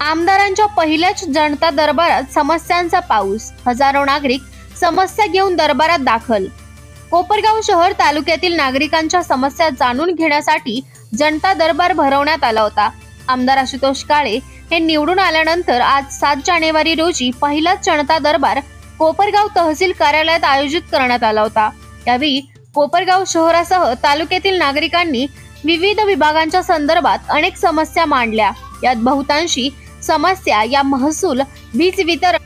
आमदारांच्या पहिल्याच जनता दरबारात समस्यांचा पाऊस, हजारो नागरिक समस्या घेऊन दरबारात दाखल। कोपरगाव शहर तालुक्यातील नागरिकांच्या समस्या जाणून घेण्यासाठी जनता दरबार भरवण्यात आला होता। आमदार आशुतोष काळे हे निवडून आल्यानंतर आज 7 जानेवारी रोजी पहिलाच जनता दरबार कोपरगाव तहसील कार्यालयात आयोजित करण्यात आला होता। यावेळी कोपरगाव शहरासह तालुक्यातील नागरिकांनी विविध विभागांच्या संदर्भात अनेक समस्या मांडल्या। यात बहुतांशी समस्या या महसूल, वीज वितरण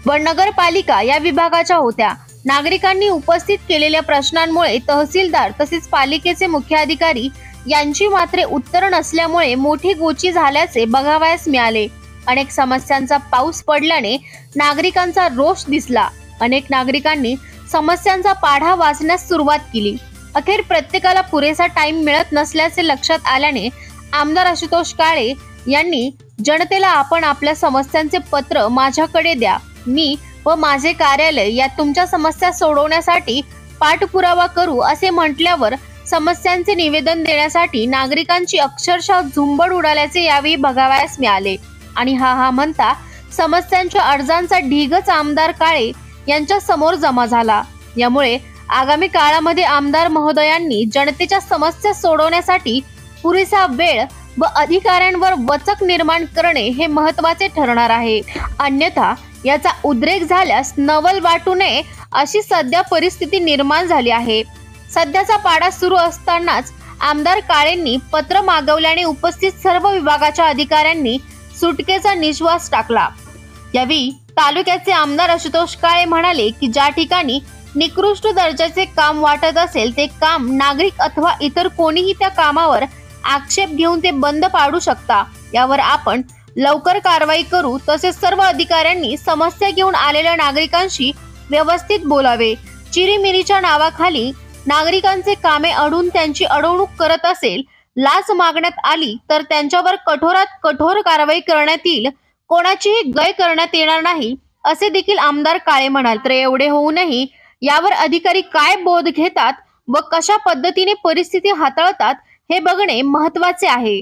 व नगरपालिका या विभागाच्या होत्या। नागरिकांनी उपस्थित केलेल्या प्रश्नांमुळे तहसीलदार तसेच पालिकेचे मुख्याधिकारी यांची मात्र उत्तर नसल्यामुळे मोठी गोची झाल्याचे बघावयास मिळाले। अनेक समस्यांचा पाऊस पडल्याने नागरिकांचा रोष दिसला। अनेक नागरिकांनी समस्यांचा पाढा वाचण्यास सुरुवात केली। अखेर प्रत्येकाला पुरेसा टाइम मिळत नसल्याचे लक्षात आल्याने आमदार आशुतोष काळे यांनी जनतेला आपण आपल्या समस्यांचे पत्र माझ्याकडे द्या, मी व माझे कार्यालय या तुमच्या समस्या सोडवण्यासाठी पाठपुरावा करू असे म्हटल्यावर समस्यांचे निवेदन देण्यासाठी नागरिकांची अक्षरशः झुंबड उडाल्याचे यावेळी बघावयास मिळाले। आणि हा म्हणता समस्यांच्या अर्जांचा ढीगच आमदार काळे यांच्या समोर जमा झाला। यामुळे आगामी काळामध्ये आमदार महोदयांनी जनतेच्या समस्या सोडवण्यासाठी पुरेसा वेळ व अधिकाऱ्यांवर वचक निर्माण करणे हे महत्त्वाचे ठरणार आहे। अन्यथा याचा उद्रेक झाल्यास नवल वाटू नये अशी सध्या परिस्थिती निर्माण झाली आहे। सध्याचा पाडा सुरू असतानाच आमदार काळेंनी पत्र मागवल्याने उपस्थित सर्व विभागाच्या अधिकाऱ्यांनी सुटकेचा निश्वास टाकला। यावेळी तालुक्याचे आमदार आशुतोष काळे म्हणाले की ज्या ठिकाणी निकृष्ट दर्जाचे काम वाटत असेल ते काम नागरिक अथवा इतर कोणीही त्या कामावर आक्षेप घेऊन ते बंद पाडू शकता। यावर आपण लवकर कारवाई करू। तसेच सर्व अधिकाऱ्यांनी समस्या घेऊन आलेल्या नागरिकांशी व्यवस्थित बोलावे। चिरीमिरीच्या नावाखाली नागरिकांचे कामे अडून त्यांची अडवणूक करत असेल, लाच मागण्यात आली तर त्यांच्यावर कठोरात कठोर कारवाई करण्यात येईल, कोणाचीही गय करण्यात येणार नाही असे देखील आमदार काळे म्हणाले। तर एवढे होऊनही यावर अधिकारी काय बोध घेतात व कशा पद्धतीने परिस्थिती हाताळतात हे बघणे महत्त्वाचे आहे।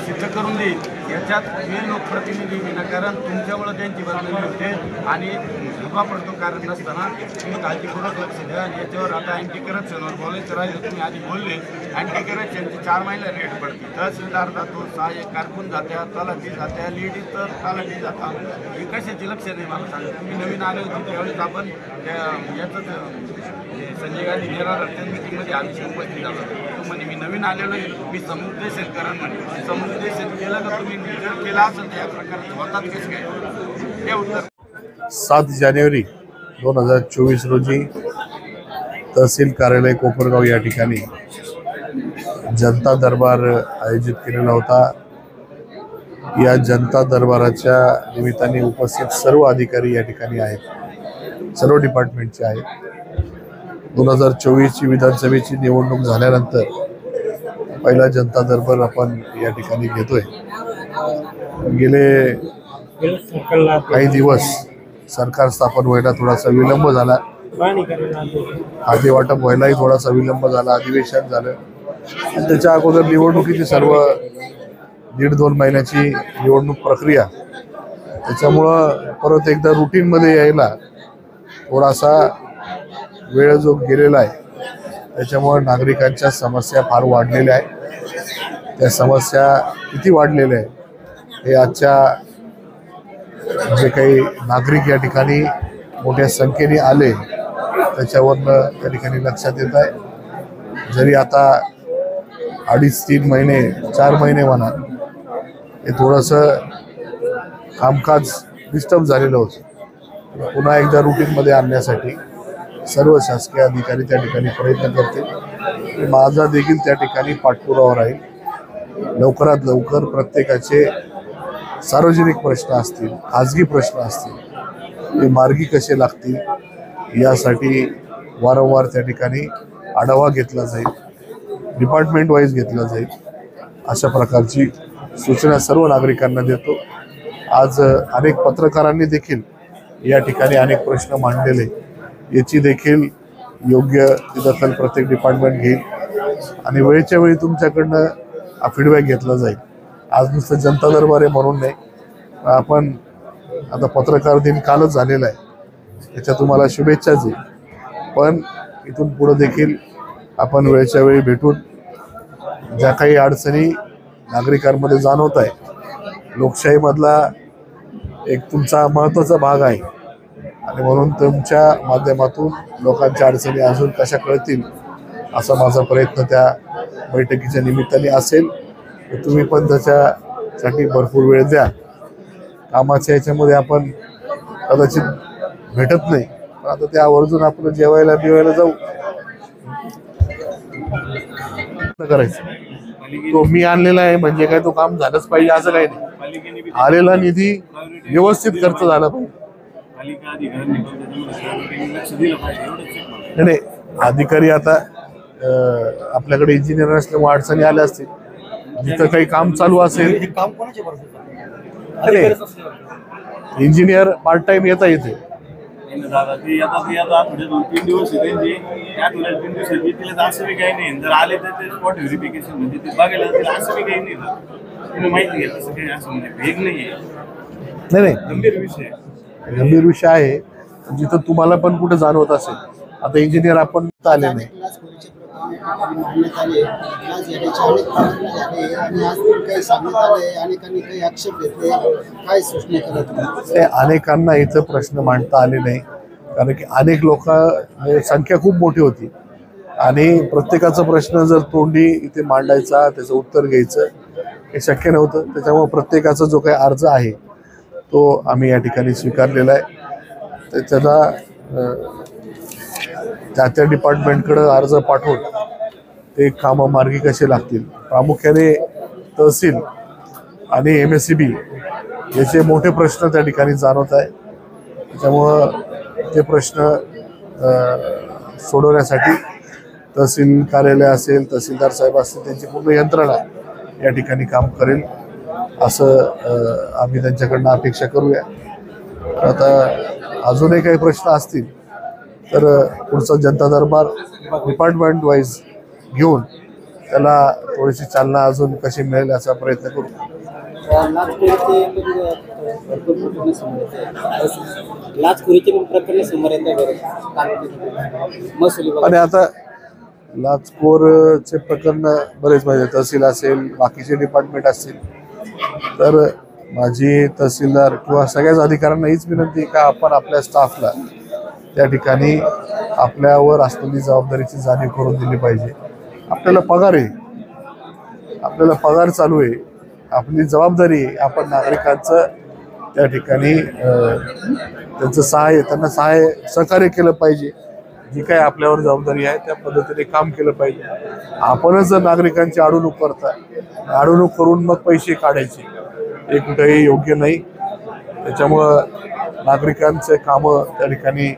सिद्ध करून देईल याच्यात मी लोकप्रतिनिधी विनाकारण तुमच्यामुळे त्यांची बदलली होते आणि धोका पडतो कारण नसताना तुम्ही काळजीपूर्वक लक्ष द्या। याच्यावर आता अँटी करप्शनवर बोलायचं राहिलं, तुम्ही आधी बोलले अँटी करप्शनचे 4 महिला रेट पडते। तहसीलदार जातो, सहाय्यक कारकून जात्या, तलाठी जात्या, लेडीज तर तलाठी जाता, हे कशाचे लक्ष नाही मला सांगा। तुम्ही नवीन आले होते त्यावेळेस आपण याचं संजय गांधी निराधार मीटिंगमध्ये आम्ही उपस्थित झालो। तो म्हणे मी नवीन आलेलो आहे, मी समुपदेशन करण म्हणे। समुपदेशन केलं का तुम्ही जर केला असेल तर या प्रकारे होतात कसं काय हे उत्तर। 7 जानेवारी 2024 रोजी तहसील कार्यालय कोपरगाव या ठिकाणी जनता दरबार आयोजित केलेला होता। या जनता दरबाराच्या निमित्ताने उपस्थित सर्व अधिकारी या ठिकाणी आहेत, सर्व डिपार्टमेंटचे आहेत। 2024 ची विधानसभेची निवडणूक झाल्यानंतर पहिला जनता दरबार आपण या ठिकाणी घेतोय। गेले काही दिवस सरकार स्थापन व्हायला थोडासा विलंब झाला, खाते वाटप व्हायलाही थोडासा विलंब झाला, अधिवेशन झालं। त्याच्या अगोदर निवडणुकीची सर्व 1.5-2 महिन्याची निवडणूक प्रक्रिया, त्याच्यामुळं परत एकदा रुटीनमध्ये यायला थोडासा वेळ जो गेलेला आहे, त्याच्यामुळे नागरिकांच्या समस्या फार वाढलेल्या आहेत। त्या समस्या किती वाढलेल्या आहेत हे आजच्या जे काही नागरिक या ठिकाणी मोठ्या संख्येने आले त्याच्यावरनं त्या ठिकाणी लक्षात येत आहे। जरी आता 2.5-3 महिने 4 महिने म्हणा हे थोडंसं कामकाज डिस्टर्ब झालेलं होतं, पुन्हा एकदा रुटीनमध्ये आणण्यासाठी सर्व शासकीय अधिकारी त्या ठिकाणी प्रयत्न करतील। माझा देखील त्या ठिकाणी पाठपुरावा राहील। लवकरात लवकर प्रत्येकाचे सार्वजनिक प्रश्न असतील, खाजगी प्रश्न असतील, ते मार्गी कसे लागतील यासाठी वारंवार त्या ठिकाणी आढावा घेतला जाईल। डिपार्टमेंट वाईज घेतलं जाईल अशा प्रकारची सूचना सर्व नागरिकांना देतो. आज अनेक पत्रकारांनी देखील या ठिकाणी अनेक प्रश्न मांडलेले, याची देखील योग्य ती दखल प्रत्येक डिपार्टमेंट घेईल आणि वेळच्या वेळी तुमच्याकडनं फीडबॅक घेतला जाईल. आज नुसतं जनता दरबार आहे म्हणून नाही, आपण आता पत्रकार दिन कालच झालेला आहे, त्याच्या तुम्हाला शुभेच्छाच आहे. पण इथून पुढे देखील आपण वेळच्या वेळी भेटून ज्या काही अडचणी नागरिकांमध्ये जाणवत आहे, लोकशाहीमधला एक तुमचा महत्त्वाचा भाग आहे आणि म्हणून तुमच्या माध्यमातून लोकांच्या अडचणी अजून कशा कळतील असा माझा प्रयत्न त्या बैठकीच्या निमित्ताने असेल. तुम्ही पण त्याच्यासाठी भरपूर वेळ द्या. कामाच्या याच्यामध्ये आपण कदाचित भेटत नाही, पण आता त्या आवर्जून आपलं जेवायला बिवायला जाऊ करायचं. तो मी आणलेला आहे म्हणजे काय तो काम झालंच पाहिजे असं काही नाही. आलेला निधी व्यवस्थित खर्च झाला पाहिजे. नाही, अधिकारी आता आपल्याकडे इंजिनियर असल्यामुळे अडचणी आल्या असतील, जिथं काही काम चालू असेल इंजिनियर पार्ट टाइम येता येते. नाही गंभीर विषय आहे, जिथं तुम्हाला पण कुठे जाणवत असेल. आता इंजिनियर आपण आले नाही, अनेकांना इथं प्रश्न मांडता आले नाही, कारण की अनेक लोक संख्या खूप मोठी होती आणि प्रत्येकाचा प्रश्न जर तोंडी इथे मांडायचा, त्याचं उत्तर घ्यायचं हे शक्य नव्हतं. त्याच्यामुळे प्रत्येकाचा जो काही अर्ज आहे तो आम्ही या ठिकाणी स्वीकारलेला आहे. त्याला त्या डिपार्टमेंटकडं अर्ज पाठवून ते कामं मार्गी कसे लागतील. प्रामुख्याने तहसील आणि MSCB याचे मोठे प्रश्न त्या ठिकाणी जाणवत आहे. त्याच्यामुळं ते प्रश्न सोडवण्यासाठी तहसील कार्यालय असेल, तहसीलदार साहेब असतील, त्यांची पूर्ण यंत्रणा या ठिकाणी काम करेल असं आम्ही त्यांच्याकडनं अपेक्षा करूया. आता अजूनही काही प्रश्न असतील तर पुढचा जनता दरबार डिपार्टमेंट वाईज घेऊन त्याला थोडीशी चालना अजून कशी मिळेल याचा प्रयत्न करू. आणि आता लाचखोरचे प्रकरण बरेच म्हणजे तहसील असेल, बाकीचे डिपार्टमेंट असतील, तर माझी तहसीलदार किंवा सगळ्याच अधिकाऱ्यांना हीच विनंती का आपण आपल्या स्टाफला त्या ठिकाणी आपल्यावर असलेली जबाबदारीची जाणीव करून दिली पाहिजे. आपल्याला पगार आहे, आपल्याला पगार चालू आहे, आपली जबाबदारी आहे. आपण नागरिकांचं त्या ठिकाणी त्यांचं त्यांना सहकार्य केलं पाहिजे. जी काही आपल्यावर जबाबदारी आहे त्या पद्धतीने काम केलं पाहिजे. आपणच जर नागरिकांची अडवणूक अडवणूक करून मग पैसे काढायचे, हे कुठेही योग्य नाही. त्याच्यामुळं नागरिकांचे कामं त्या ठिकाणी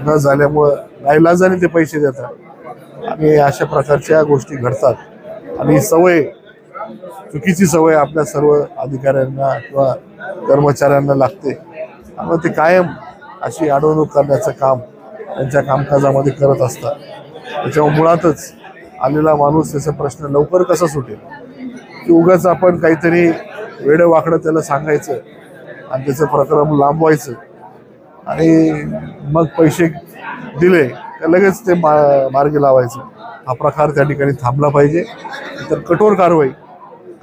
न झाल्यामुळं नाईलाजाने ते पैसे देतात आणि अशा प्रकारच्या गोष्टी घडतात. आणि चुकीची सवय आपल्या सर्व अधिकाऱ्यांना किंवा कर्मचाऱ्यांना लागते. त्यामुळे ते कायम अशी अडवणूक करण्याचं काम त्यांच्या कामकाजामध्ये करत असतात. त्याच्यामुळे मुळातच आलेला माणूस त्याचा प्रश्न लवकर कसा सुटेल, की उगाच आपण काहीतरी वेडं वाकडं त्याला सांगायचं आणि त्याचं प्रकरण लांबवायचं आणि मग पैसे दिले तर लगेच ते मार्गी लावायचं. हा प्रकार त्या ठिकाणी थांबला पाहिजे. तर कठोर कारवाई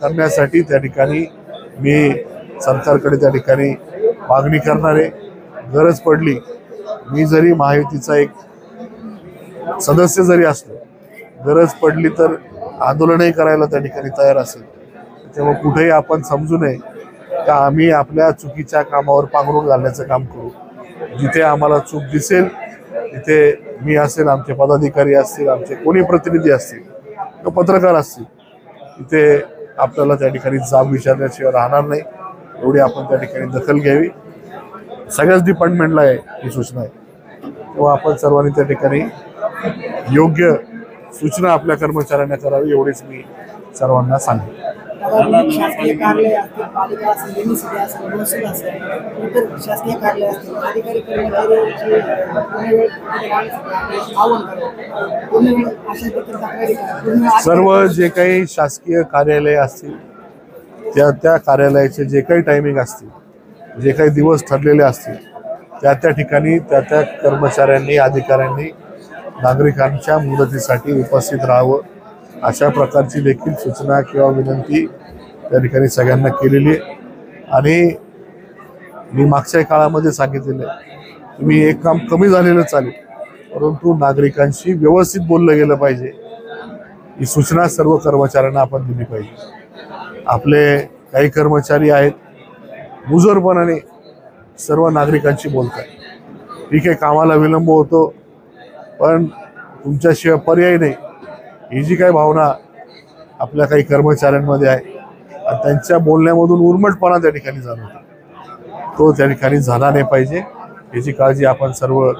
करण्यासाठी त्या ठिकाणी मी सरकारकडे त्या ठिकाणी मागणी करणार आहे. गरज पडली, मी जरी महायुतीचा एक सदस्य जरी असलो, गरज पडली तर आंदोलनही करायला त्या ठिकाणी तयार असेल. त्याच्यामुळे कुठेही आपण समजू नये का आम्ही आपल्या चुकीच्या कामावर पांघरून घालण्याचं काम करू. जिथे आम्हाला चूक दिसेल तिथे मी असेल, आमचे पदाधिकारी असतील, आमचे कोणी प्रतिनिधी असतील किंवा पत्रकार असतील, तिथे आपल्याला त्या ठिकाणी जाब विचारण्याशिवाय राहणार नाही. एवढी आपण त्या ठिकाणी दखल घ्यावी. सगळ्याच डिपार्टमेंटला आहे ही सूचना आहे. तेव्हा आपण सर्वांनी त्या ठिकाणी योग्य सूचना आपल्या कर्मचाऱ्यांना करावी एवढीच मी सर्वांना सांगेन. शासकीय कार्यालय असतील, पालिका असेल, MSCB असेल, महसूल असेल, इतर शासकीय कार्यालय असतील, अधिकारी कर्मचाऱ्यांची आव्हान करावं, पूर्ण वेळ अशा देखील तक्रारी करा. पूर्ण वेळ सर्व जे काही शासकीय कार्यालय असतील त्या कार्यालयाचे जे काही टायमिंग असतील, जे काही दिवस ठरलेले असतील, त्या ठिकाणी त्या कर्मचाऱ्यांनी, अधिकाऱ्यांनी नागरिकांच्या मदतीसाठी उपस्थित राहावं, अशा प्रकारची देखील सूचना किंवा विनंती त्या ठिकाणी सगळ्यांना केलेली आहे. आणि मी मागच्या काळामध्ये सांगितलेलं आहे, तुम्ही एक काम कमी झालेलं चालेल, परंतु नागरिकांशी व्यवस्थित बोललं गेलं पाहिजे, ही सूचना सर्व कर्मचाऱ्यांना आपण दिली पाहिजे. आपले काही कर्मचारी आहेत मुजोरपणाने सर्व नागरिकांशी बोलतात. ठीक आहे, कामाला विलंब होतो, पण तुमच्याशिवाय पर्याय नाही, ही जी काही भावना आपल्या काही कर्मचाऱ्यांमध्ये आहे, त्यांच्या बोलण्यामधून उर्मटपणा त्या ठिकाणी जाणवतो, तो त्या ठिकाणी झाला नाही पाहिजे, याची काळजी आपण सर्व